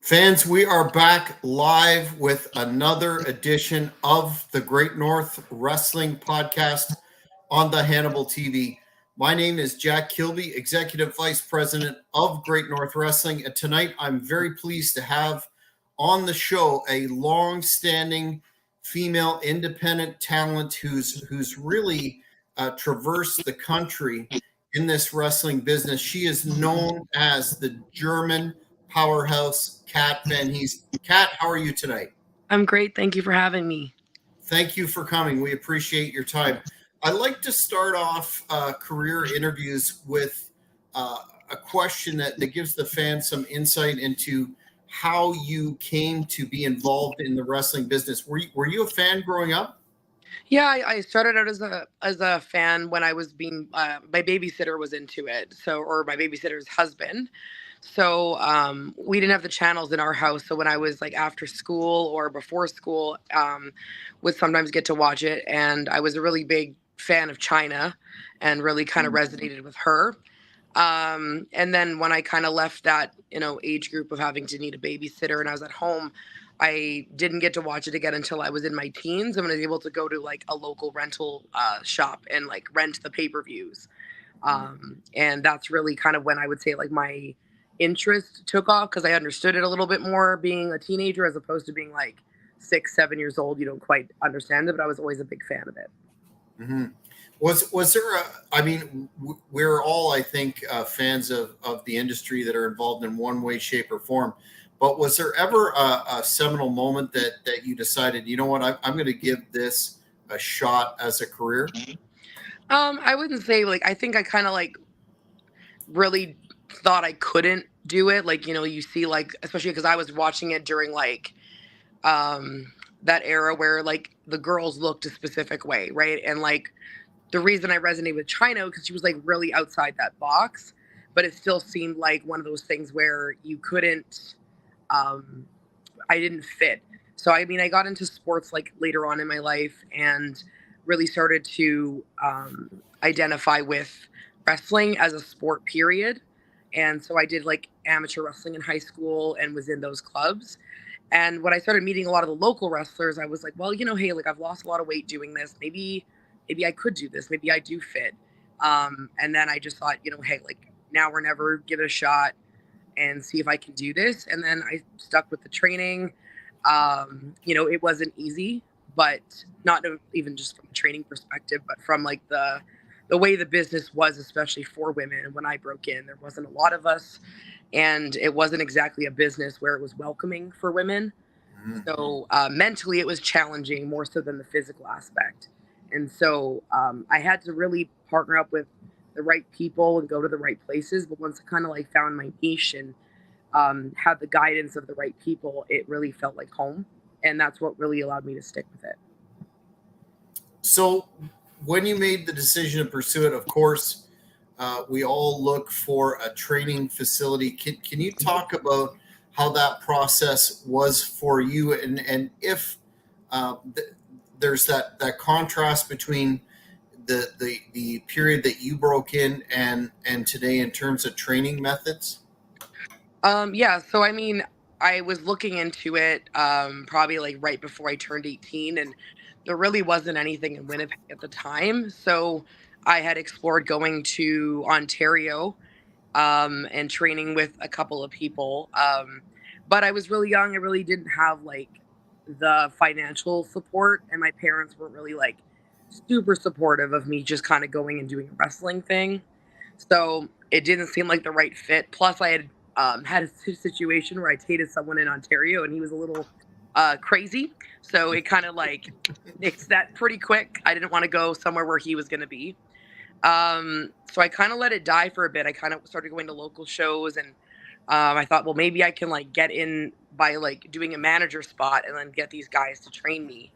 Fans, we are back live with another edition of the Great North Wrestling Podcast on the Hannibal TV. My name is Jack Kilby, Executive Vice President of Great North Wrestling. And tonight I'm very pleased to have on the show a long-standing female independent talent who's really traversed the country in this wrestling business. She is known as the German Powerhouse, Kat Von Heez. Kat, how are you tonight? I'm great. Thank you for having me. Thank you for coming. We appreciate your time. I like to start off career interviews with a question that gives the fans some insight into how you came to be involved in the wrestling business. Were you a fan growing up? Yeah, I started out as a fan when I was being my babysitter was into it. Or my babysitter's husband. So we didn't have the channels in our house. So when I was like after school or before school, would sometimes get to watch it. And I was a really big fan of China, and really kind of resonated with her. And then when I kind of left that, age group of having to need a babysitter and I was at home, I didn't get to watch it again until I was in my teens and was able to go to like a local rental shop and like rent the pay-per-views. And that's really kind of when I would say like my interest took off, because I understood it a little bit more being a teenager as opposed to being like 6, 7 years old. You don't quite understand it, but I was always a big fan of it. Mm-hmm. Was there I mean, we're all, I think, fans of the industry that are involved in one way, shape, or form. But was there ever a seminal moment that you decided, you know what, I'm going to give this a shot as a career? I wouldn't say like, I think I kind of like really thought I couldn't do it. Like, you see like, especially because I was watching it during like that era where like the girls looked a specific way, right? And like the reason I resonate with China, because she was like really outside that box, but it still seemed like one of those things where you couldn't I didn't fit. So I mean, I got into sports like later on in my life and really started to identify with wrestling as a sport, period. And so I did like amateur wrestling in high school and was in those clubs. And when I started meeting a lot of the local wrestlers, I was like, well, hey, like I've lost a lot of weight doing this. Maybe I could do this. Maybe I do fit. And then I just thought, hey, like now or never, give it a shot and see if I can do this. And then I stuck with the training. It wasn't easy, but not even just from a training perspective, but from like the way the business was, especially for women. When I broke in, there wasn't a lot of us, and it wasn't exactly a business where it was welcoming for women. Mm-hmm. So mentally, it was challenging more so than the physical aspect. And so I had to really partner up with the right people and go to the right places. But once I kind of like found my niche and had the guidance of the right people, it really felt like home. And that's what really allowed me to stick with it. So when you made the decision to pursue it, of course, we all look for a training facility. Can you talk about how that process was for you, and if there's that contrast between the period that you broke in and today in terms of training methods? Yeah. So, I mean, I was looking into it probably like right before I turned 18, and there really wasn't anything in Winnipeg at the time. So I had explored going to Ontario and training with a couple of people. But I was really young. I really didn't have like the financial support, and my parents weren't really like super supportive of me just kind of going and doing a wrestling thing. So it didn't seem like the right fit. Plus, I had had a situation where I dated someone in Ontario, and he was a little crazy. So it kind of like nixed that pretty quick. I didn't want to go somewhere where he was going to be. So I kind of let it die for a bit. I kind of started going to local shows, and I thought, well, maybe I can like get in by like doing a manager spot and then get these guys to train me.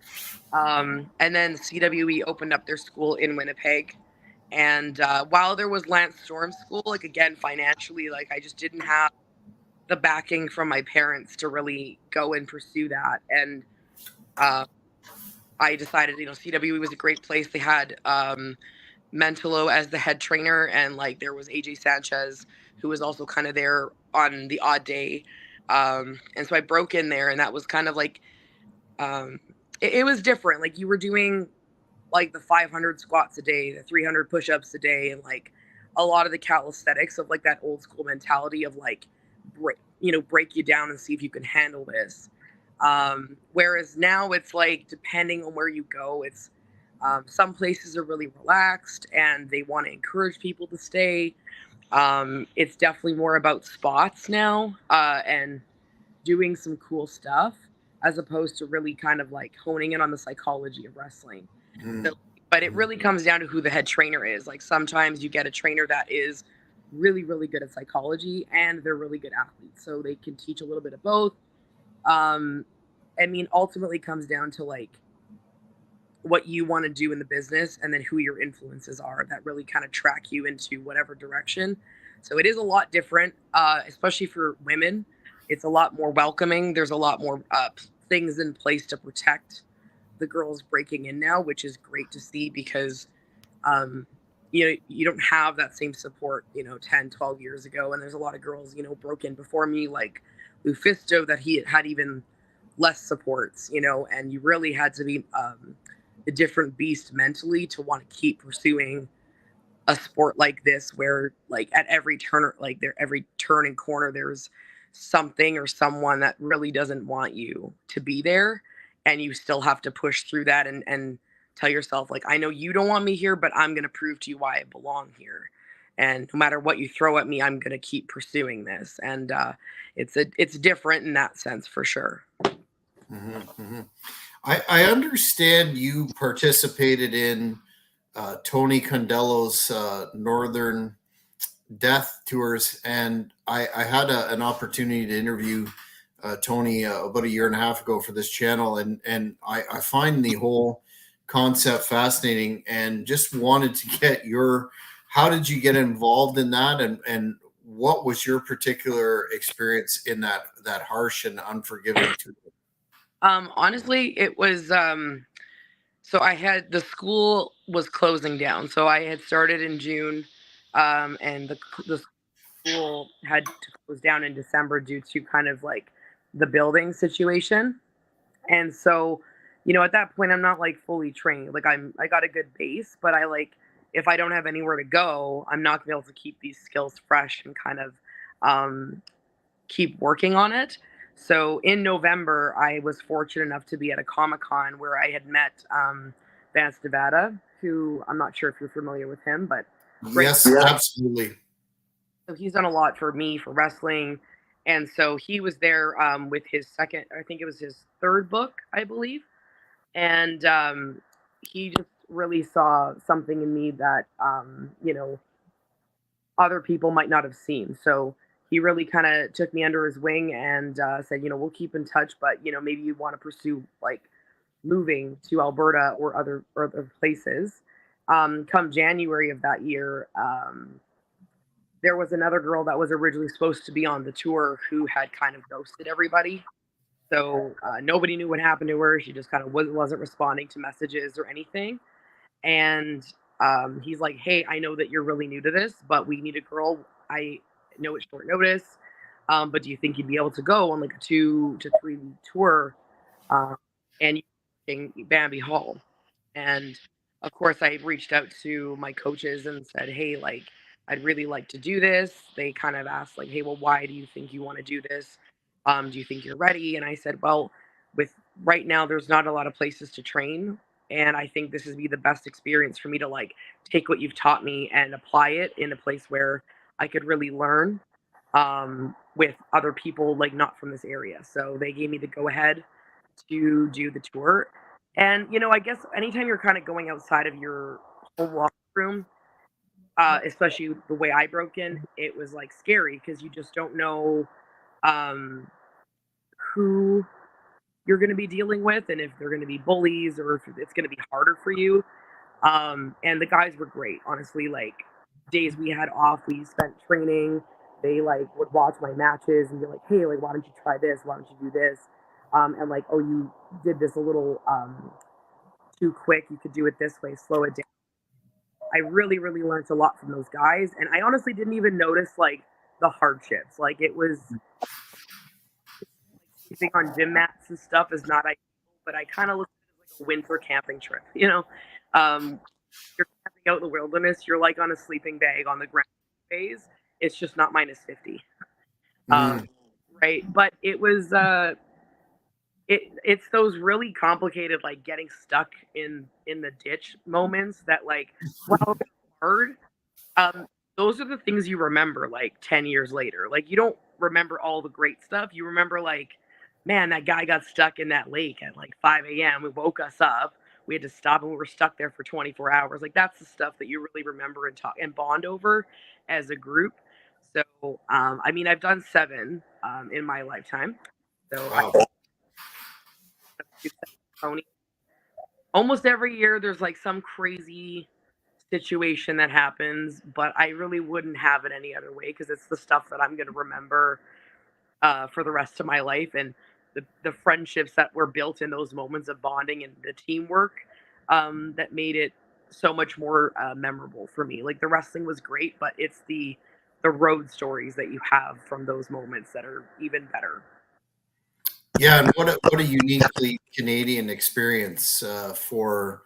And then CWE opened up their school in Winnipeg. And while there was Lance Storm School, like again, financially, like I just didn't have the backing from my parents to really go and pursue that. And I decided, CWE was a great place. They had Mentolo as the head trainer, and like there was AJ Sanchez, who was also kind of there on the odd day. And so I broke in there, and that was kind of like, it was different. Like, you were doing like the 500 squats a day, the 300 push-ups a day, and like a lot of the calisthenics of like that old school mentality of like break you down and see if you can handle this. Whereas now it's like, depending on where you go, it's some places are really relaxed and they want to encourage people to stay. It's definitely more about spots now, and doing some cool stuff, as opposed to really kind of like honing in on the psychology of wrestling. So, but it really comes down to who the head trainer is. Like, sometimes you get a trainer that is really, really good at psychology and they're really good athletes. So they can teach a little bit of both. I mean, ultimately comes down to like what you want to do in the business, and then who your influences are that really kind of track you into whatever direction. So it is a lot different, especially for women. It's a lot more welcoming. There's a lot more things in place to protect the girls breaking in now, which is great to see, because you don't have that same support 10, 12 years ago. And there's a lot of girls broke in before me, like Lufisto, that he had even less supports, and you really had to be a different beast mentally to want to keep pursuing a sport like this, where like at every turn, like every turn and corner, there's something or someone that really doesn't want you to be there, and you still have to push through that, and tell yourself, like, I know you don't want me here, but I'm going to prove to you why I belong here, and no matter what you throw at me, I'm going to keep pursuing this. And it's different in that sense, for sure. I understand you participated in Tony Condello's Northern Death Tours, and I had an opportunity to interview Tony about a year and a half ago for this channel, and I find the whole concept fascinating, and just wanted to get how did you get involved in that, and what was your particular experience in that harsh and unforgiving tour? Honestly, it was so the school was closing down. So I had started in June, and the school had to close down in December due to kind of like the building situation. And so, at that point, I'm not like fully trained. Like, I got a good base, but if I don't have anywhere to go, I'm not gonna be able to keep these skills fresh and kind of keep working on it. So in November, I was fortunate enough to be at a Comic-Con where I had met Vance Nevada, who, I'm not sure if you're familiar with him, but yes, absolutely. So he's done a lot for me for wrestling. And so he was there with his second, I think it was his third book, I believe. And he just really saw something in me that, other people might not have seen. So he really kind of took me under his wing and said, we'll keep in touch, but maybe you want to pursue like moving to Alberta or other places. Come January of that year, there was another girl that was originally supposed to be on the tour who had kind of ghosted everybody. So nobody knew what happened to her. She just kind of wasn't responding to messages or anything. And he's like, hey, I know that you're really new to this, but we need a girl. I know it's short notice, but do you think you'd be able to go on like a 2 to 3 week tour and in Bambi Hall? And of course, I reached out to my coaches and said, hey, like, I'd really like to do this. They kind of asked, like, hey, well, why do you think you want to do this? Do you think you're ready? And I said, well, with right now, there's not a lot of places to train. And I think this would be the best experience for me to like take what you've taught me and apply it in a place where I could really learn with other people, like not from this area. So they gave me the go ahead to do the tour. And, I guess anytime you're kind of going outside of your home locker room, especially the way I broke in, it was like scary because you just don't know who you're going to be dealing with, and if they're going to be bullies or if it's going to be harder for you. And the guys were great, honestly. Like, days we had off, we spent training. They like would watch my matches and be like, hey, like, why don't you try this? Why don't you do this? And like, oh, you did this a little too quick. You could do it this way, slow it down. I really, really learned a lot from those guys. And I honestly didn't even notice like the hardships. Like, it was sleeping on gym mats and stuff is not ideal, but I kind of look at it as like a winter camping trip. You're camping out in the wilderness. You're like on a sleeping bag on the ground phase. It's just not -50. Mm. Right. But it was it's those really complicated like getting stuck in the ditch moments that like while they're hard, um, those are the things you remember like 10 years later. Like you don't remember all the great stuff. You remember like, man, that guy got stuck in that lake at like 5 a.m. We woke us up. We had to stop and we were stuck there for 24 hours. Like that's the stuff that you really remember and talk and bond over as a group. So I mean I've done 7 in my lifetime. So I Wow. do 7 ponies. Almost every year there's like some crazy situation that happens, but I really wouldn't have it any other way because it's the stuff that I'm going to remember for the rest of my life, and the friendships that were built in those moments of bonding and the teamwork that made it so much more memorable for me. Like the wrestling was great, but it's the road stories that you have from those moments that are even better. Yeah, and what a uniquely Canadian experience for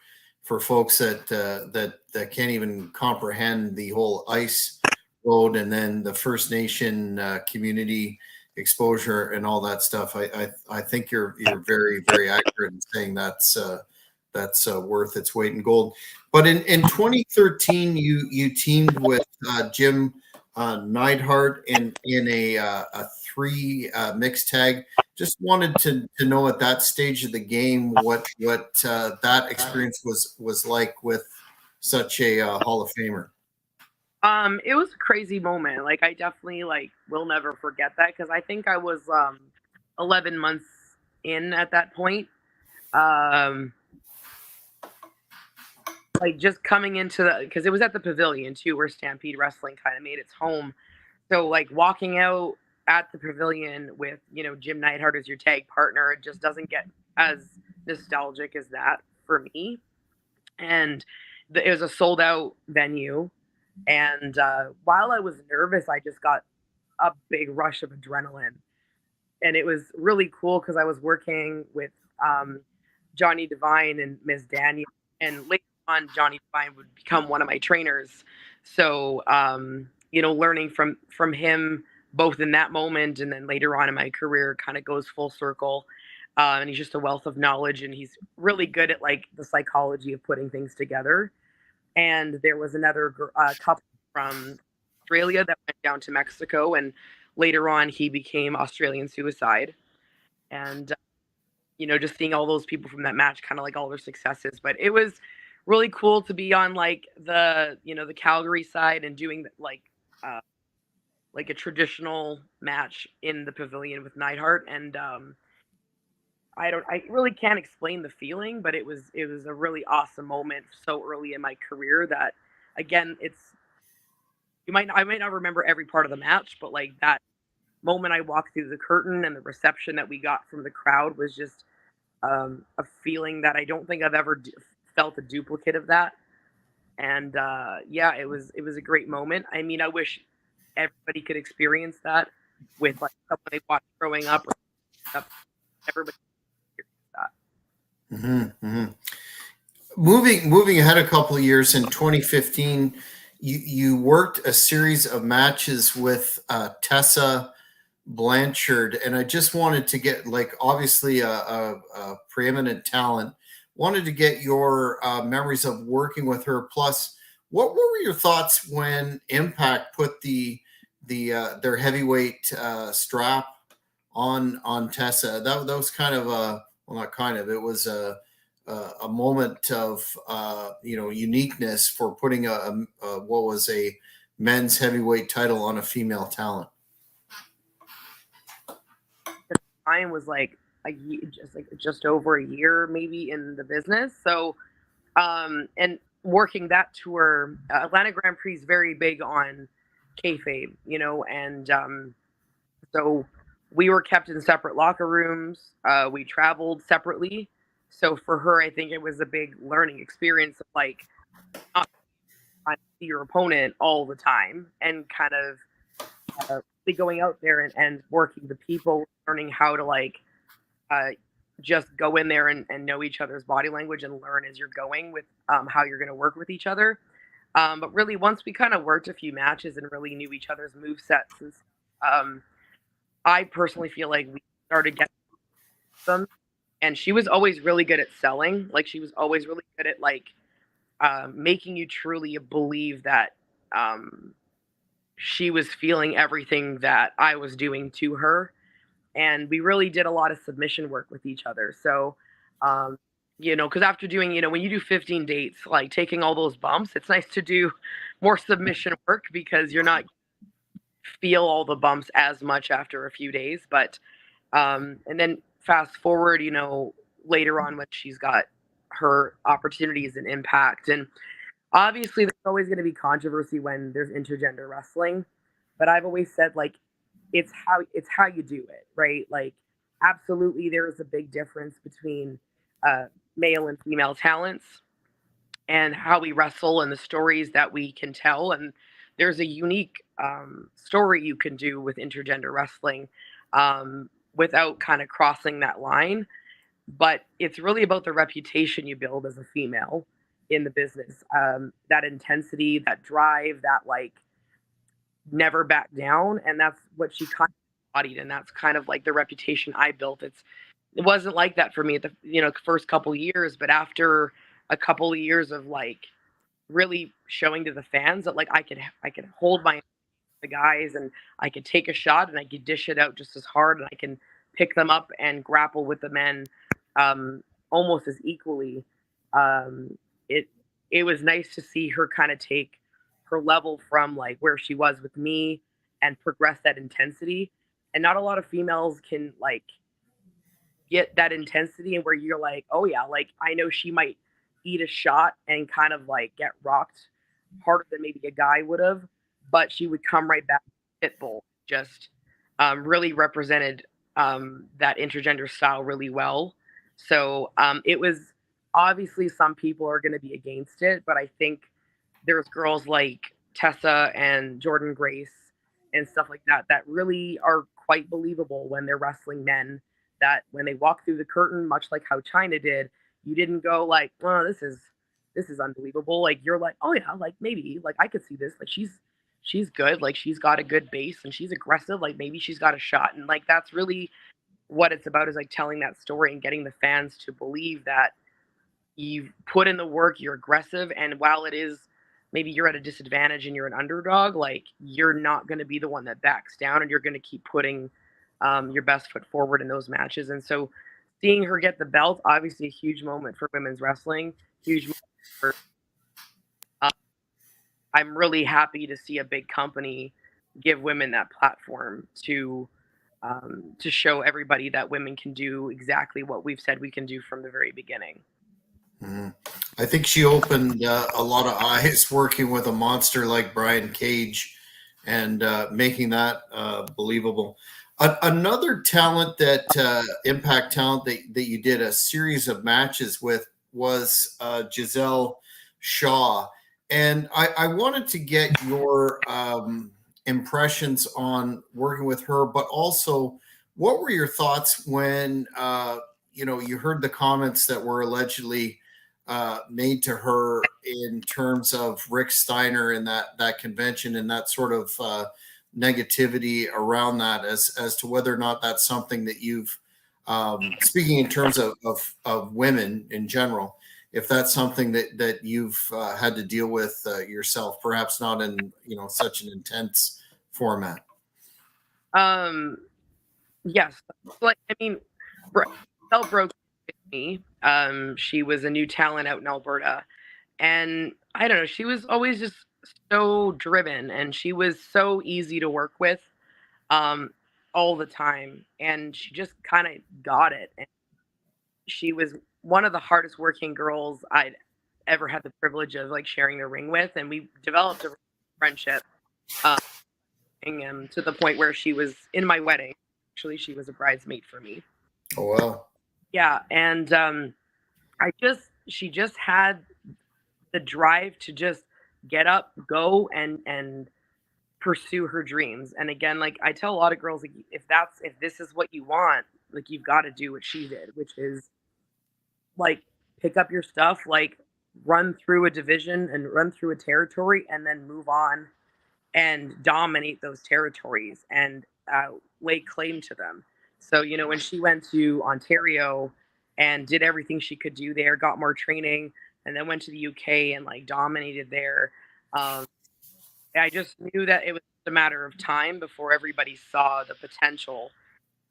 folks that can't even comprehend the whole ice road and then the First Nation community exposure and all that stuff. I think you're very very accurate in saying that's worth its weight in gold. But in 2013, you teamed with Jim Neidhart in a 3 mixed tag. Just wanted to know at that stage of the game what that experience was like with such a Hall of Famer. It was a crazy moment. Like I definitely like will never forget that because I think I was 11 months in at that point. Um, like just coming into the because it was at the pavilion too, where Stampede Wrestling kind of made its home. So like walking out at the pavilion with Jim Neidhart as your tag partner, it just doesn't get as nostalgic as that for me. And it was a sold out venue. And while I was nervous, I just got a big rush of adrenaline. And it was really cool because I was working with um, Johnny Devine and Miss Daniel. And later on, Johnny Devine would become one of my trainers. So, learning from him both in that moment and then later on in my career kind of goes full circle. And he's just a wealth of knowledge and he's really good at like the psychology of putting things together. And there was another couple from Australia that went down to Mexico, and later on he became Australian Suicide. And just seeing all those people from that match, kind of like all their successes. But it was really cool to be on like the Calgary side and doing like a traditional match in the pavilion with Nightheart. And I really can't explain the feeling, but it was a really awesome moment so early in my career that again I might not remember every part of the match, but like that moment I walked through the curtain and the reception that we got from the crowd was just a feeling that I don't think I've ever felt a duplicate of that. And yeah, it was a great moment. I mean, I wish everybody could experience that with like someone they watched growing up. Or everybody Mm-hmm, mm-hmm. Moving ahead a couple of years in 2015, you worked a series of matches with Tessa Blanchard, and I just wanted to get like obviously a preeminent talent. Wanted to get your memories of working with her. Plus, what were your thoughts when Impact put their heavyweight strap on Tessa? That was kind of a well, not kind of. It was a moment of uniqueness for putting what was a men's heavyweight title on a female talent. time was like just over a year maybe in the business. So and working that tour, Atlanta Grand Prix is very big on kayfabe, and so we were kept in separate locker rooms. We traveled separately. So for her, I think it was a big learning experience of like not trying to see your opponent all the time and kind of really going out there and working the people, learning how to like uh, just go in there and know each other's body language and learn as you're going with how you're going to work with each other. But really, once we kind of worked a few matches and really knew each other's move sets, and I personally feel like we started getting them. And she was always really good at selling. Like she was always really good at like making you truly believe that she was feeling everything that I was doing to her. And we really did a lot of submission work with each other. So, um, because after doing, when you do 15 dates, like taking all those bumps, it's nice to do more submission work because you're not feel all the bumps as much after a few days. But and then fast forward, later on when she's got her opportunities and impact. And obviously there's always going to be controversy when there's intergender wrestling, but I've always said like it's how you do it, right? Like absolutely there is a big difference between uh, male and female talents and how we wrestle and the stories that we can tell. And there's a unique story you can do with intergender wrestling without kind of crossing that line. But it's really about the reputation you build as a female in the business. That intensity, that drive, that like never back down. And that's what she kind of embodied. And that's kind of like the reputation I built. It wasn't like that for me at the first couple of years, but after a couple of years of like really showing to the fans that like I could hold my the guys and I could take a shot and I could dish it out just as hard and I can pick them up and grapple with the men almost as equally. Um, it it was nice to see her kind of take her level from like where she was with me and progress that intensity. And not a lot of females can like get that intensity and where you're like, oh yeah, like I know she might eat a shot and kind of like get rocked harder than maybe a guy would have, but she would come right back pitbull. Just really represented that intergender style really well. So it was obviously some people are going to be against it, but I think there's girls like Tessa and Jordan Grace and stuff like that that really are quite believable when they're wrestling men. That when they walk through the curtain, much like how China did, you didn't go like, "Oh, this is unbelievable." Like you're like, "Oh yeah, like maybe like I could see this. Like she's good. Like she's got a good base and she's aggressive. Like maybe she's got a shot." And like that's really what it's about is like telling that story and getting the fans to believe that you've put in the work, you're aggressive, and while it is maybe you're at a disadvantage and you're an underdog, like you're not going to be the one that backs down and you're going to keep putting your best foot forward in those matches. And so seeing her get the belt, obviously a huge moment for women's wrestling, huge moment for, uh, I'm really happy to see a big company give women that platform to show everybody that women can do exactly what we've said we can do from the very beginning. Mhm. I think she opened a lot of eyes working with a monster like Brian Cage and making that believable. Another talent that impact talent that you did a series of matches with was Jazelle Shaw. And I wanted to get your impressions on working with her, but also what were your thoughts when you heard the comments that were allegedly made to her in terms of Rick Steiner and that convention and that sort of negativity around that as to whether or not that's something that you've speaking in terms of women in general, if that's something that you've had to deal with yourself, perhaps not in such an intense format. Yes, like I mean, Bell broke with me. She was a new talent out in Alberta, and I don't know, she was always just so driven, and she was so easy to work with, um, all the time, and she just kind of got it. And she was one of the hardest working girls I'd ever had the privilege of like sharing the ring with, and we developed a friendship. Um, and to the point where she was in my wedding. Actually, she was a bridesmaid for me. Oh wow. Yeah, and she just had the drive to just get up, go, and pursue her dreams. And again, like I tell a lot of girls, like if this is what you want, like you've got to do what she did, which is like pick up your stuff, like run through a division and run through a territory, and then move on and dominate those territories and lay claim to them. So, when she went to Ontario and did everything she could do there, got more training, and then went to the UK and like dominated there, um, I just knew that it was a matter of time before everybody saw the potential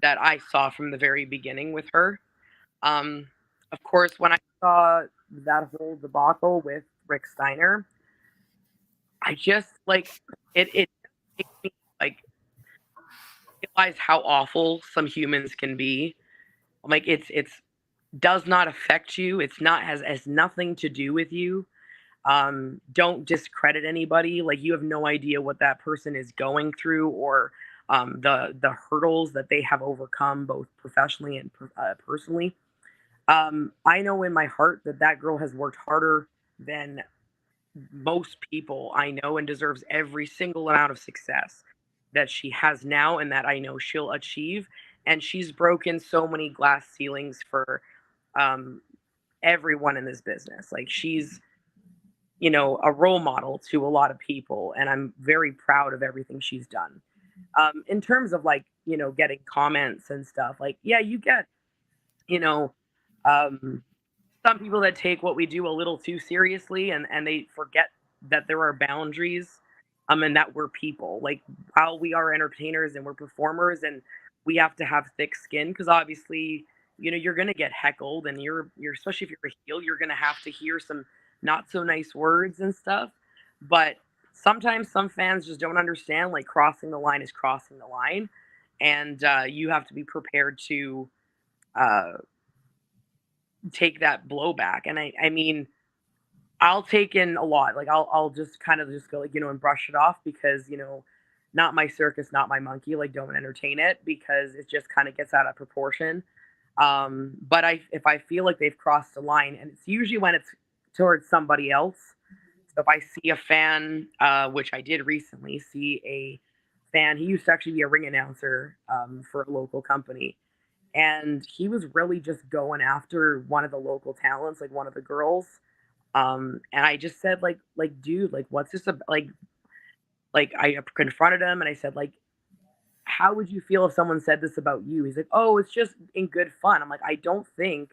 that I saw from the very beginning with her. Um, of course, when I saw that whole debacle with Rick Steiner, I just like it makes me like realize how awful some humans can be. Like it's does not affect you. It's not has nothing to do with you. Don't discredit anybody. Like you have no idea what that person is going through, or the hurdles that they have overcome, both professionally and personally. I know in my heart that that girl has worked harder than most people I know and deserves every single amount of success that she has now and that I know she'll achieve. And she's broken so many glass ceilings for um, everyone in this business. Like she's, a role model to a lot of people. And I'm very proud of everything she's done. In terms of like, getting comments and stuff, like, yeah, you get, you know, um, some people that take what we do a little too seriously, and they forget that there are boundaries, and that we're people. Like while we are entertainers and we're performers, and we have to have thick skin, because obviously, you're gonna get heckled, and you're especially if you're a heel, you're gonna have to hear some not so nice words and stuff. But sometimes some fans just don't understand, like crossing the line is crossing the line, and you have to be prepared to uh take that blowback. And I mean, I'll take in a lot. Like I'll just kind of just go like, and brush it off, because, not my circus, not my monkey. Like don't entertain it, because it just kind of gets out of proportion. But if I feel like they've crossed the line, and it's usually when it's towards somebody else. So if I see a fan, which I did recently see a fan, he used to actually be a ring announcer for a local company, and he was really just going after one of the local talents, like one of the girls. And I just said, like, dude, like, what's this about? Like I confronted him and I said, like, how would you feel if someone said this about you? He's like, oh, it's just in good fun. I'm like, I don't think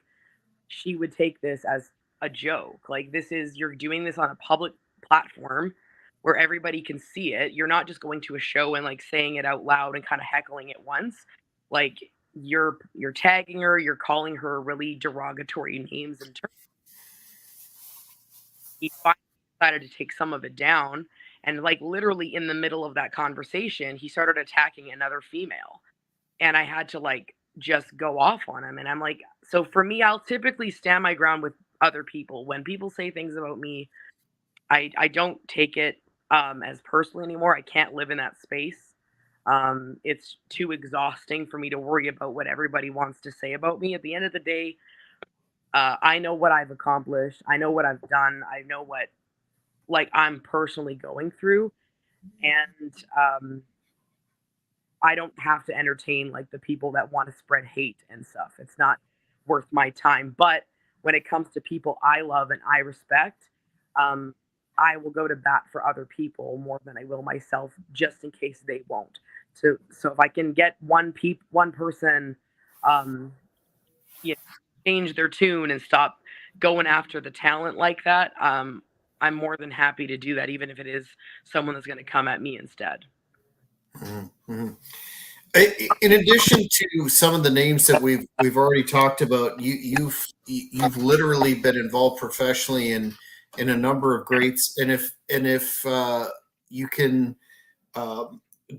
she would take this as a joke. Like, you're doing this on a public platform where everybody can see it. You're not just going to a show and like saying it out loud and kind of heckling it once. Like, you're tagging her, you're calling her really derogatory names and terms. He finally decided to take some of it down, and like literally in the middle of that conversation, he started attacking another female, and I had to like just go off on him. And I'm like, so for me, I'll typically stand my ground with other people. When people say things about me, I don't take it as personally anymore. I can't live in that space. It's too exhausting for me to worry about what everybody wants to say about me. At the end of the day, I know what I've accomplished. I know what I've done. I know what like I'm personally going through, and I don't have to entertain like the people that want to spread hate and stuff. It's not worth my time. But when it comes to people I love and I respect, um, I will go to bat for other people more than I will myself, just in case they won't. So if I can get one person, um, you know, change their tune and stop going after the talent like that, I'm more than happy to do that, even if it is someone that's going to come at me instead. Mm-hmm. In addition to some of the names that we've already talked about, you've literally been involved professionally in a number of greats. And if you can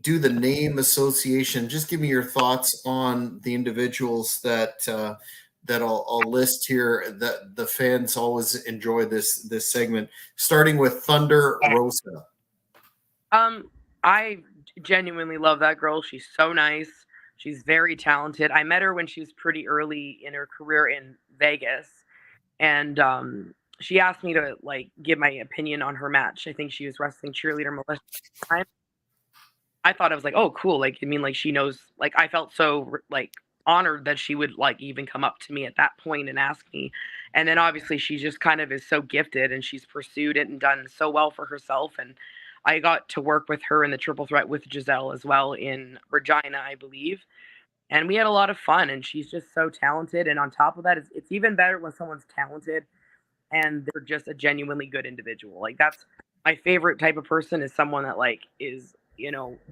do the name association, just give me your thoughts on the individuals that I'll list here. That the fans always enjoy this segment, starting with Thunder Rosa. I genuinely love that girl. She's so nice. She's very talented. I met her when she was pretty early in her career in Vegas, and she asked me to like give my opinion on her match. I think she was wrestling cheerleader Melissa at the time. I thought I was like, oh, cool. Like, I mean, like she knows. Like, I felt so like honored that she would like even come up to me at that point and ask me. And then obviously she just kind of is so gifted and she's pursued it and done so well for herself. And I got to work with her in the triple threat with Jazelle as well in Regina, I believe. And we had a lot of fun and she's just so talented. And on top of that, it's even better when someone's talented and they're just a genuinely good individual. Like that's my favorite type of person is someone that like is,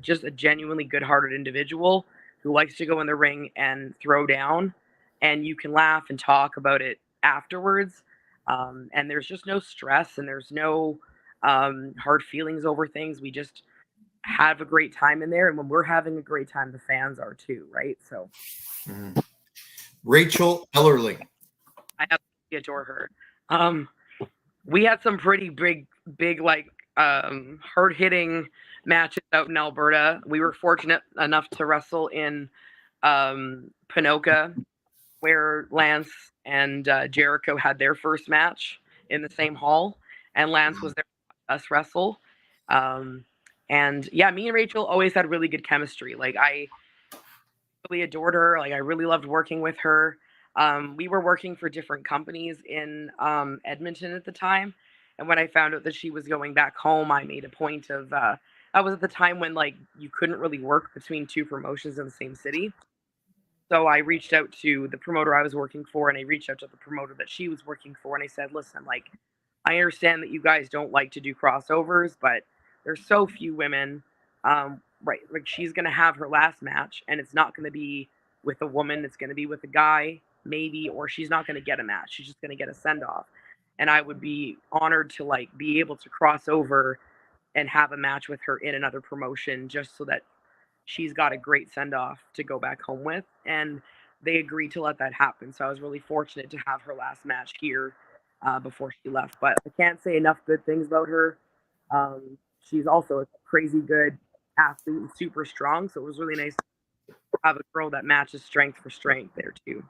just a genuinely good-hearted individual who likes to go in the ring and throw down and you can laugh and talk about it afterwards. And there's just no stress and there's no hard feelings over things. We just have a great time in there and when we're having a great time the fans are too, right? So Rachel Ellering. I absolutely adore her. We had some pretty big like hard hitting matches out in Alberta. We were fortunate enough to wrestle in Pinoca, where Lance and Jericho had their first match in the same hall, and Lance was there to us wrestle. And yeah, me and Rachel always had really good chemistry. Like I really adored her. Like I really loved working with her. We were working for different companies in Edmonton at the time. And when I found out that she was going back home, I made a point of, that was at the time when like you couldn't really work between two promotions in the same city. So I reached out to the promoter I was working for and I reached out to the promoter that she was working for. And I said, listen, like, I understand that you guys don't like to do crossovers, but there's so few women. Right. Like she's going to have her last match and it's not going to be with a woman. It's going to be with a guy, maybe, or she's not going to get a match. She's just going to get a send off. And I would be honored to like be able to cross over and have a match with her in another promotion just so that she's got a great send off to go back home with. And they agreed to let that happen. So I was really fortunate to have her last match here before she left. But I can't say enough good things about her. She's also a crazy good athlete and super strong. So it was really nice to have a girl that matches strength for strength there too.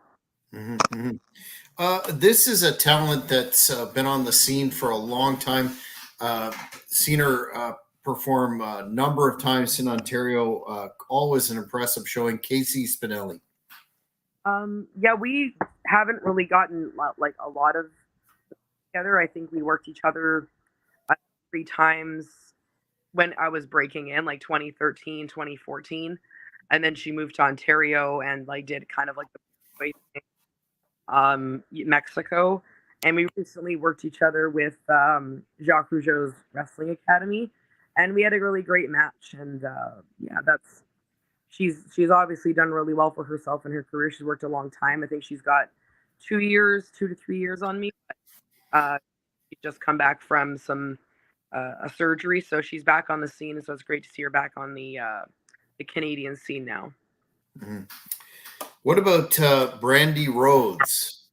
This is a talent that's been on the scene for a long time. Seen her perform a number of times in Ontario. Always an impressive showing. Jessabelle Spinelli. Yeah, we haven't really gotten like a lot of together. I think we worked each other 3 times when I was breaking in, like 2013, 2014. And then she moved to Ontario and like did kind of like the Mexico. And we recently worked each other with Jacques Rougeau's Wrestling Academy. And we had a really great match. And yeah, she's obviously done really well for herself in her career. She's worked a long time. I think she's got 2 to 3 years on me. She's just come back from some a surgery, so she's back on the scene, and so it's great to see her back on the Canadian scene now. What about Brandy Rhodes?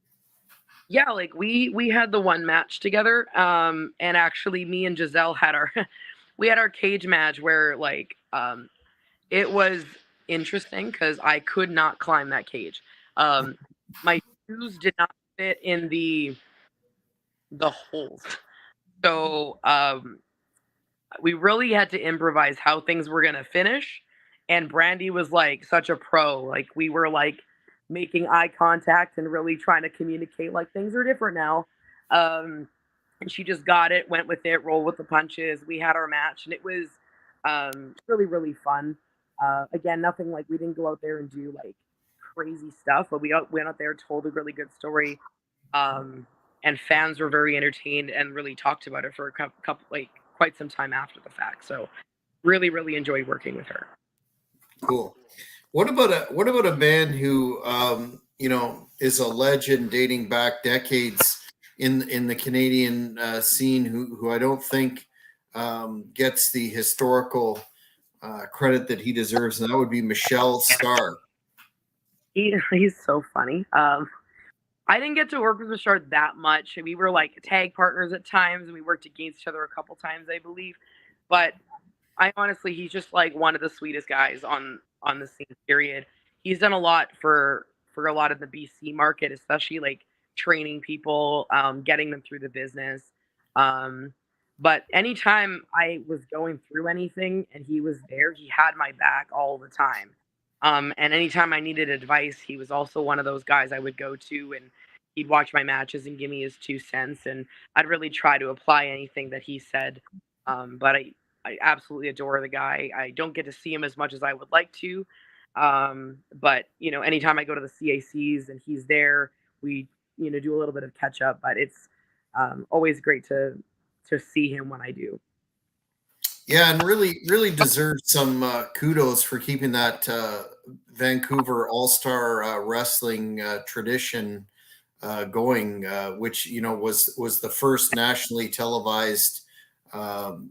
Yeah, like we had the one match together, and actually me and Jazelle had our we had our cage match where like it was interesting because I could not climb that cage. My shoes did not fit in the holes. So we really had to improvise how things were going to finish. And Brandy was like such a pro. Like we were like making eye contact and really trying to communicate like things are different now. And she just got it, went with it, rolled with the punches. We had our match and it was really, really fun. Again, nothing like we didn't go out there and do like crazy stuff, but we went out there, told a really good story. And fans were very entertained and really talked about it for a couple like quite some time after the fact. So really, really enjoyed working with her. Cool. What about a man who is a legend dating back decades in the Canadian scene who I don't think gets the historical credit that he deserves, and that would be Michelle Starr. He's so funny. I didn't get to work with Michelle that much. We were like tag partners at times, and we worked against each other a couple times, I believe. But I honestly, he's just like one of the sweetest guys on the scene. Period. He's done a lot for a lot of the BC market, especially like training people, getting them through the business. But anytime I was going through anything and he was there, he had my back all the time. And anytime I needed advice, he was also one of those guys I would go to, and he'd watch my matches and give me his 2 cents, and I'd really try to apply anything that he said. But I absolutely adore the guy. I don't get to see him as much as I would like to. But anytime I go to the CACs and he's there, we do a little bit of catch up. But it's always great to see him when I do. Yeah, and really deserves some kudos for keeping that Vancouver All-Star Wrestling tradition going, which was the first nationally televised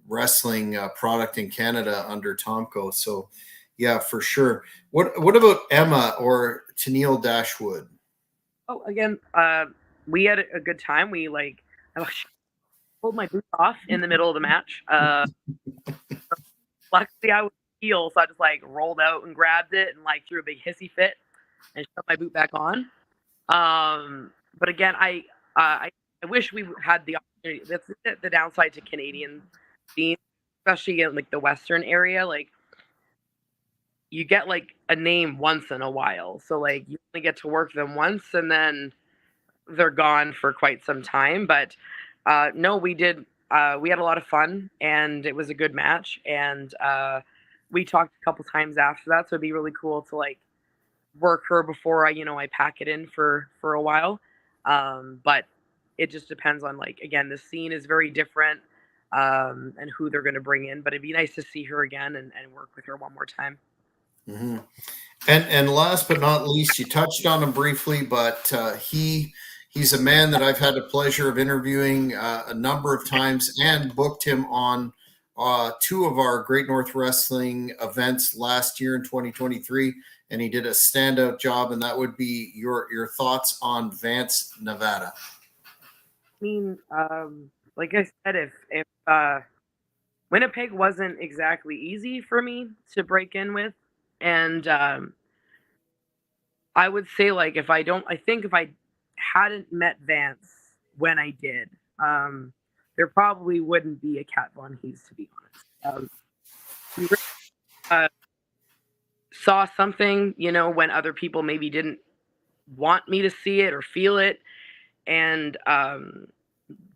wrestling product in Canada under Tomko. So, yeah, for sure. What about Emma or Tennille Dashwood? Oh, again, we had a good time. I pulled my boots off in the middle of the match. Luckily, I was heel, so I just rolled out and grabbed it and threw a big hissy fit and shoved my boot back on. But again, I wish we had the opportunity. That's the downside to Canadian scene, especially in the Western area. You get a name once in a while, so you only get to work them once, and then they're gone for quite some time. But no, we did. We had a lot of fun, and it was a good match. And we talked a couple times after that, so it'd be really cool to work her before I pack it in for a while. But it just depends on again, the scene is very different, and who they're going to bring in. But it'd be nice to see her again and work with her one more time. Mm-hmm. And last but not least, you touched on him briefly, but he's a man that I've had the pleasure of interviewing a number of times and booked him on two of our Great North Wrestling events last year in 2023, and he did a standout job. And that would be your thoughts on Vance Nevada. I mean, like I said, if Winnipeg wasn't exactly easy for me to break in with, and I would say if I hadn't met Vance when I did, there probably wouldn't be a Kat Von Heez, to be honest. We really, saw something, when other people maybe didn't want me to see it or feel it, and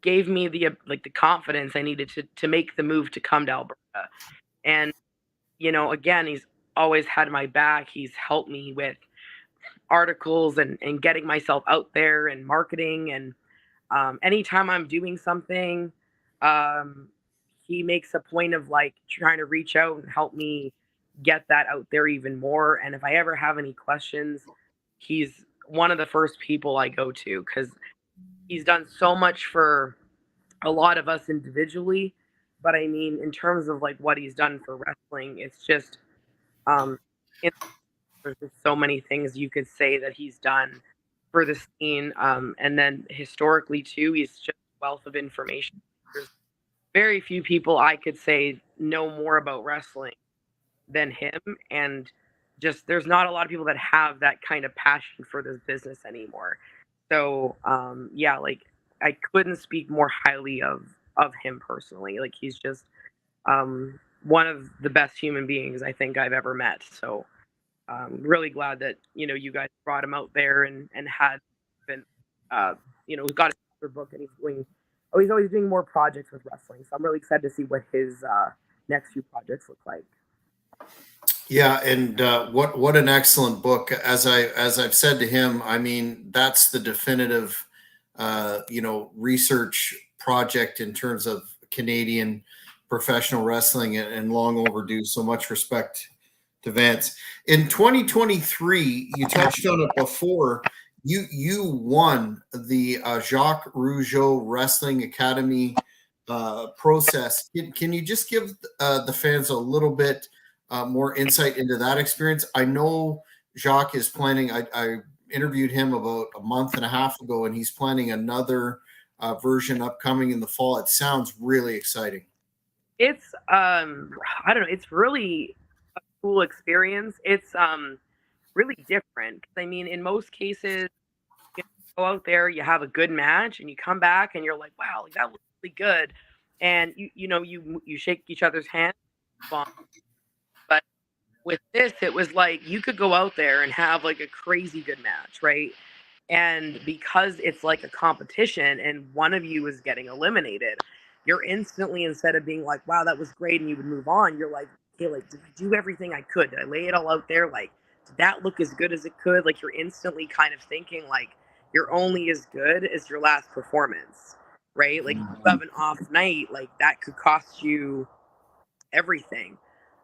gave me the confidence I needed to make the move to come to Alberta. And again, he's always had my back. He's helped me with articles and getting myself out there and marketing. And anytime I'm doing something, he makes a point of trying to reach out and help me get that out there even more. And if I ever have any questions, he's one of the first people I go to, because he's done so much for a lot of us individually. But I mean, in terms of what he's done for wrestling, it's just there's just so many things you could say that he's done for the scene. And then historically too, he's just a wealth of information. There's very few people I could say know more about wrestling than him. And just there's not a lot of people that have that kind of passion for this business anymore. So yeah, I couldn't speak more highly of him personally. He's just one of the best human beings I think I've ever met. So I'm really glad that you guys brought him out there and had been got a book, and he's always doing more projects with wrestling. So I'm really excited to see what his next few projects look like. Yeah, and what an excellent book. As I've said to him, I mean, that's the definitive research project in terms of Canadian professional wrestling, and long overdue. So much respect to Vance. In 2023, you touched on it before. You won the Jacques Rougeau Wrestling Academy process. Can you just give the fans a little bit more insight into that experience? I know Jacques is planning. I interviewed him about a month and a half ago, and he's planning another version upcoming in the fall. It sounds really exciting. It's I don't know. It's really a cool experience. It's really different. I mean, in most cases, you go out there, you have a good match, and you come back, and you're like, wow, that was really good. And you shake each other's hands. But With this, it was like you could go out there and have like a crazy good match, right? And because it's like a competition and one of you is getting eliminated, you're instantly, instead of being like, wow, that was great, and you would move on, you're like, okay, like, did I do everything I could? Did I lay it all out there? Like, did that look as good as it could? Like, you're instantly kind of thinking, like, you're only as good as your last performance, right? Like, if you have an off night, like, that could cost you everything.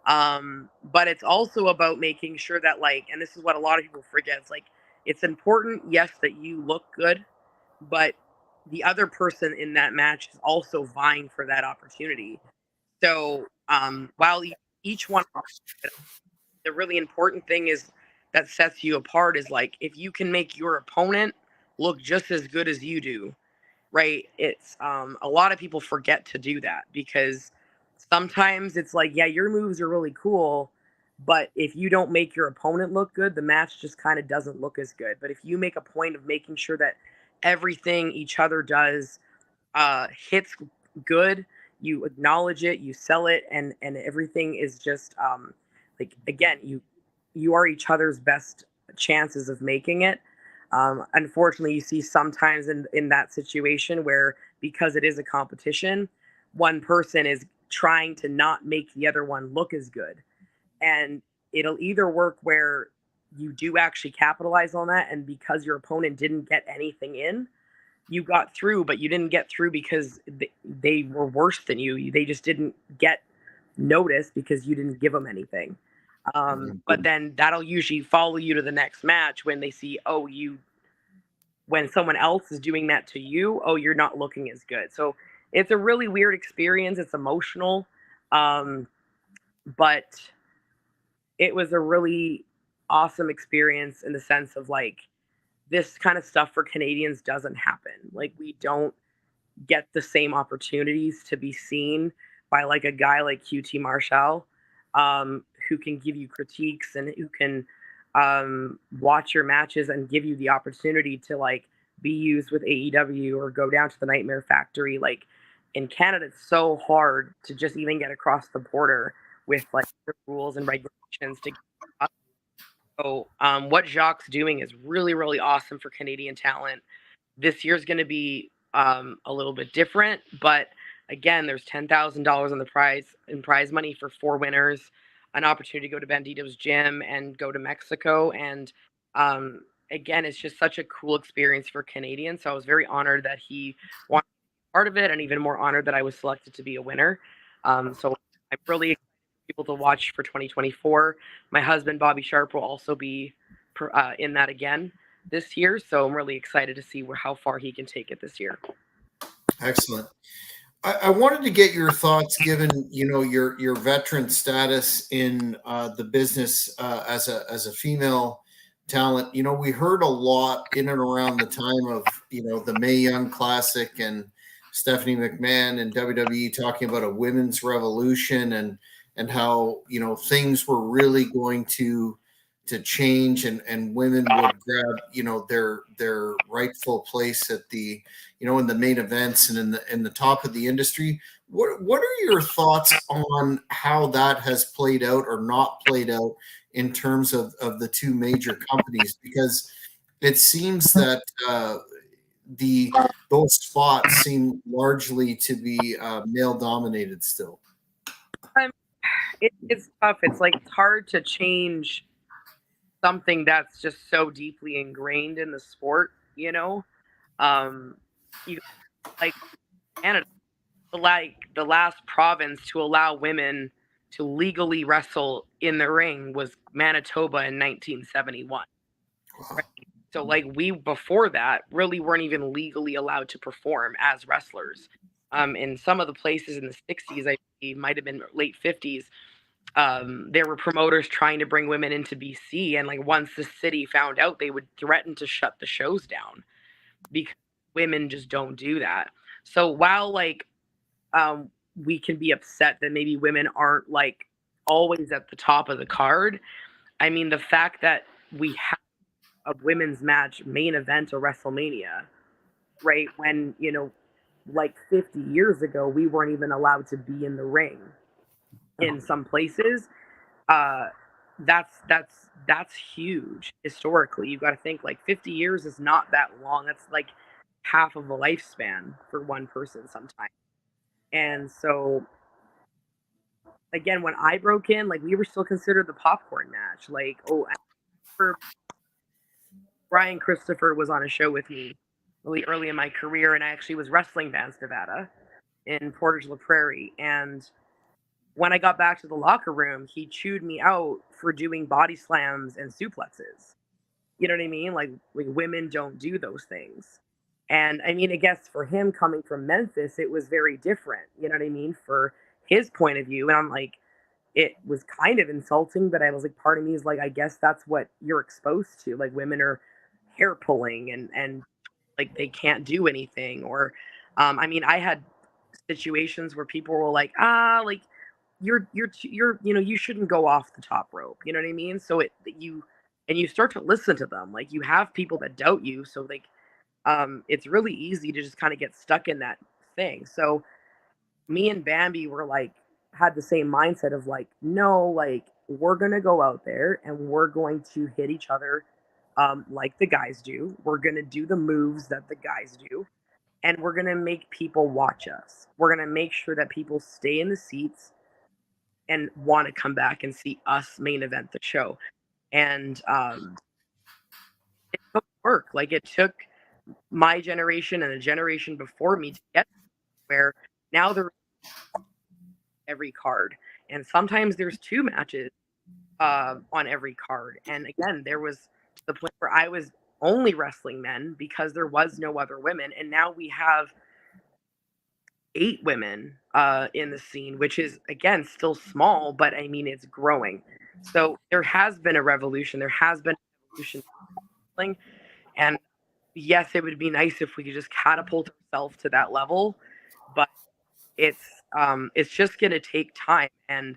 But it's also about making sure that, like, and this is what a lot of people forget, it's like, it's important, yes, that you look good, but the other person in that match is also vying for that opportunity. So while each one, the really important thing is that sets you apart is like if you can make your opponent look just as good as you do, right? It's a lot of people forget to do that because sometimes it's like, yeah, your moves are really cool, but if you don't make your opponent look good, the match just kind of doesn't look as good. But if you make a point of making sure that everything each other does hits good, you acknowledge it, you sell it, and everything is just like, again, you are each other's best chances of making it. Unfortunately, you see sometimes in that situation where, because it is a competition, one person is trying to not make the other one look as good, and it'll either work where you do actually capitalize on that, and because your opponent didn't get anything in, you got through, but you didn't get through because they were worse than you. They just didn't get noticed because you didn't give them anything. But then that'll usually follow you to the next match when they see, oh, when someone else is doing that to you, oh, you're not looking as good. So it's a really weird experience. It's emotional. But it was a really awesome experience in the sense of like, this kind of stuff for Canadians doesn't happen. Like, we don't get the same opportunities to be seen by like a guy like QT Marshall, who can give you critiques and who can watch your matches and give you the opportunity to like be used with AEW or go down to the Nightmare Factory. Like, in Canada, it's so hard to just even get across the border with like the rules and regulations to get up. So what Jacques doing is really, really awesome for Canadian talent. This year's going to be a little bit different, but again, there's $10,000 on the prize money for 4 winners, an opportunity to go to Bandito's gym and go to Mexico, and again, it's just such a cool experience for Canadians. So I was very honored that he wanted to be part of it, and even more honored that I was selected to be a winner. So I'm really excited for people to watch for 2024. My husband Bobby Sharp will also be in that again this year, so I'm really excited to see how far he can take it this year. Excellent. I wanted to get your thoughts, given your veteran status in the business as a female talent. We heard a lot in and around the time of the Mae Young Classic and Stephanie McMahon and WWE talking about a women's revolution and how things were really going to change and women would grab their rightful place at the in the main events and in the top of the industry. What are your thoughts on how that has played out or not played out in terms of the two major companies? Because it seems that those spots seem largely to be male dominated still. It's tough. It's like, it's hard to change something that's just so deeply ingrained in the sport, you like Canada, the last province to allow women to legally wrestle in the ring was Manitoba in 1971. Right? So like, we before that really weren't even legally allowed to perform as wrestlers. In some of the places in the 60s, I believe, might have been late 50s, there were promoters trying to bring women into BC, and like, once the city found out, they would threaten to shut the shows down because women just don't do that. So while like we can be upset that maybe women aren't like always at the top of the card, I mean, the fact that we have a women's match main event or WrestleMania, right, when like 50 years ago we weren't even allowed to be in the ring in some places, uh that's huge historically. You've got to think like 50 years is not that long. That's like half of a lifespan for one person sometimes. And so again, when I broke in, like we were still considered the popcorn match. Like, oh, I remember Brian Christopher was on a show with me really early in my career, and I actually was wrestling Vance Nevada in Portage la Prairie. And when I got back to the locker room, he chewed me out for doing body slams and suplexes. You know what I mean? Like women don't do those things. And I mean, I guess for him coming from Memphis, it was very different. You know what I mean? For his point of view. And I'm like, it was kind of insulting, but I was like, part of me is like, I guess that's what you're exposed to. Like women are hair pulling and like they can't do anything. Or I mean, I had situations where people were like, like you're you shouldn't go off the top rope. You know what I mean? So you start to listen to them. Like you have people that doubt you, so like it's really easy to just kind of get stuck in that thing. So me and Bambi were like had the same mindset of like, no, like we're gonna go out there and we're going to hit each other like the guys do. We're gonna do the moves that the guys do, and we're gonna make people watch us. We're gonna make sure that people stay in the seats and want to come back and see us main event the show. And it took work. Like it took my generation and a generation before me to get where now there's every card, and sometimes there's two matches on every card. And again, there was to the point where I was only wrestling men because there was no other women, and now we have 8 women in the scene, which is again still small, but I mean it's growing. So there has been a revolution. There has been a revolution, and yes, it would be nice if we could just catapult ourselves to that level, but it's just gonna take time, and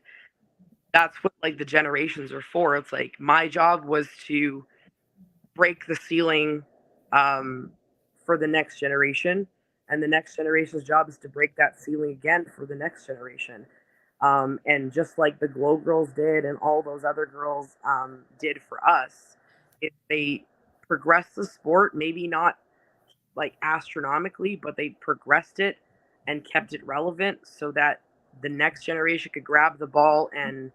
that's what like the generations are for. It's like my job was to break the ceiling um, for the next generation, and the next generation's job is to break that ceiling again for the next generation. And just like the Glow Girls did, and all those other girls did for us, if they progressed the sport, maybe not like astronomically, but they progressed it and kept it relevant so that the next generation could grab the ball and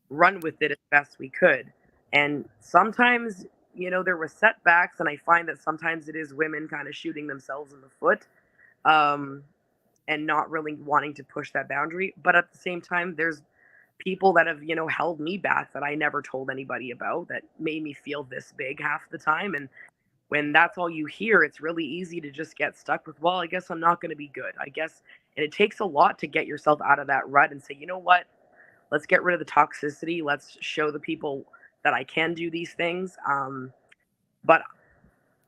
run with it as best we could. And sometimes, there were setbacks, and I find that sometimes it is women kind of shooting themselves in the foot um, and not really wanting to push that boundary. But at the same time, there's people that have, held me back that I never told anybody about that made me feel this big half the time. And when that's all you hear, it's really easy to just get stuck with, well, I guess I'm not going to be good. I guess, and it takes a lot to get yourself out of that rut and say, you know what? Let's get rid of the toxicity. Let's show the people that I can do these things. But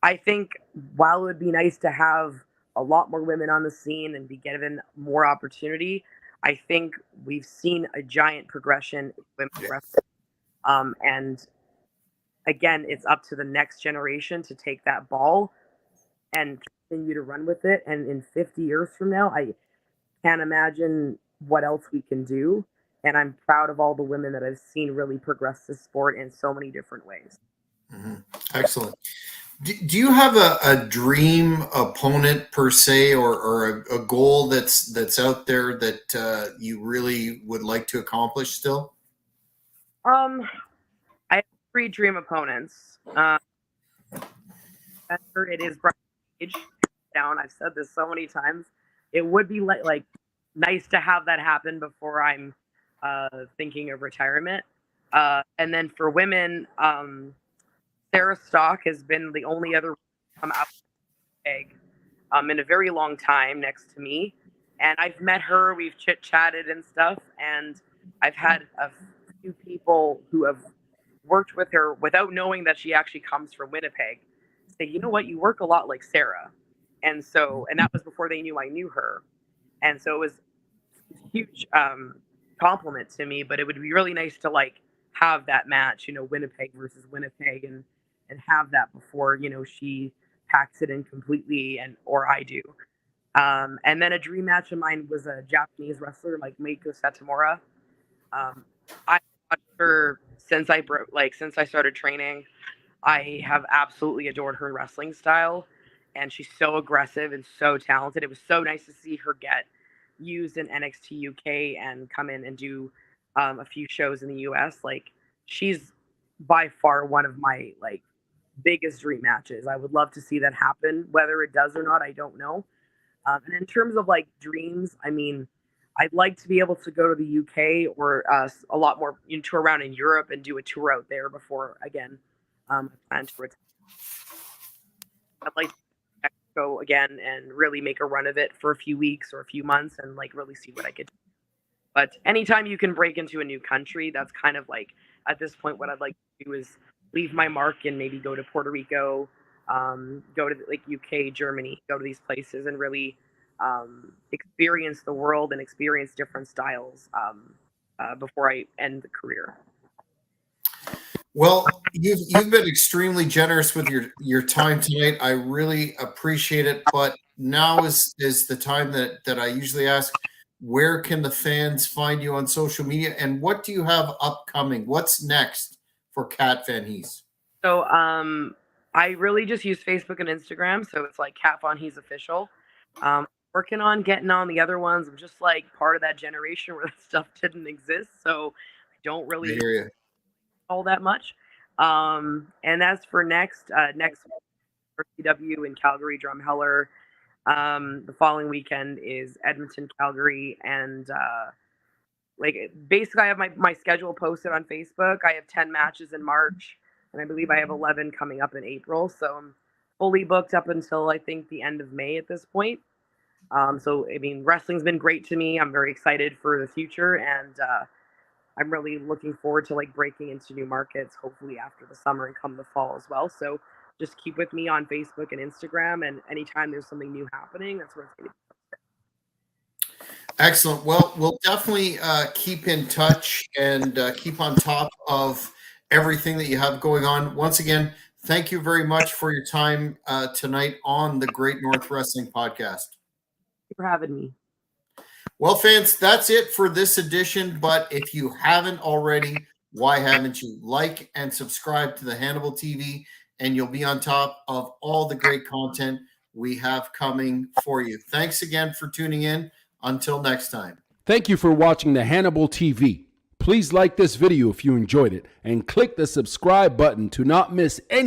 I think while it would be nice to have a lot more women on the scene and be given more opportunity, I think we've seen a giant progression in women's wrestling. And again, it's up to the next generation to take that ball and continue to run with it. And in 50 years from now, I can't imagine what else we can do. And I'm proud of all the women that I've seen really progress this sport in so many different ways. Mm-hmm. Excellent. Do you have a dream opponent per se, or a goal that's out there that you really would like to accomplish still? I have 3 dream opponents. It is Brian Cage. Down. I've said this so many times. It would be like nice to have that happen before I'm thinking of retirement. And then for women, Sarah Stock has been the only other come out egg in a very long time next to me. And I've met her, we've chit chatted and stuff. And I've had a few people who have worked with her without knowing that she actually comes from Winnipeg say, you know what, you work a lot like Sarah. And so, and that was before they knew I knew her. And so it was a huge compliment to me, but it would be really nice to like have that match, Winnipeg versus Winnipeg, and have that before, she packs it in completely and or I do. And then a dream match of mine was a Japanese wrestler like Meiko Satomura. I watched her since I started training, I have absolutely adored her wrestling style, and she's so aggressive and so talented. It was so nice to see her get used in NXT UK and come in and do a few shows in the US. Like, she's by far one of my like biggest dream matches. I would love to see that happen. Whether it does or not, I don't know. And in terms of like dreams, I mean, I'd like to be able to go to the UK or a lot more tour around in Europe and do a tour out there before again. I plan to retire. I'd like to go again and really make a run of it for a few weeks or a few months and like really see what I could do. But anytime you can break into a new country, that's kind of like at this point what I'd like to do is leave my mark and maybe go to Puerto Rico, go to like UK, Germany, go to these places and really experience the world and experience different styles before I end the career. Well, you've been extremely generous with your time tonight. I really appreciate it. But now is the time that I usually ask, where can the fans find you on social media, and what do you have upcoming? What's next for Kat Von Heez? So I really just use Facebook and Instagram. So it's like Kat Von Heez official. Working on getting on the other ones. I'm just like part of that generation where that stuff didn't exist. So I don't really I hear you. all that much. And as for next for CW in Calgary, Drumheller. The following weekend is Edmonton, Calgary, and like basically I have my schedule posted on Facebook. I have 10 matches in March, and I believe I have 11 coming up in April. So I'm fully booked up until I think the end of May at this point. So I mean, wrestling's been great to me. I'm very excited for the future, and I'm really looking forward to like breaking into new markets, hopefully after the summer and come the fall as well. So just keep with me on Facebook and Instagram, and anytime there's something new happening, that's where it's going to be. Excellent. Well, we'll definitely keep in touch and keep on top of everything that you have going on. Once again, thank you very much for your time tonight on the Great North Wrestling Podcast. Thank you for having me. Well, fans, that's it for this edition. But if you haven't already, why haven't you? Like and subscribe to the Hannibal TV, and you'll be on top of all the great content we have coming for you. Thanks again for tuning in. Until next time. Thank you for watching the Hannibal TV. Please like this video if you enjoyed it, and click the subscribe button to not miss any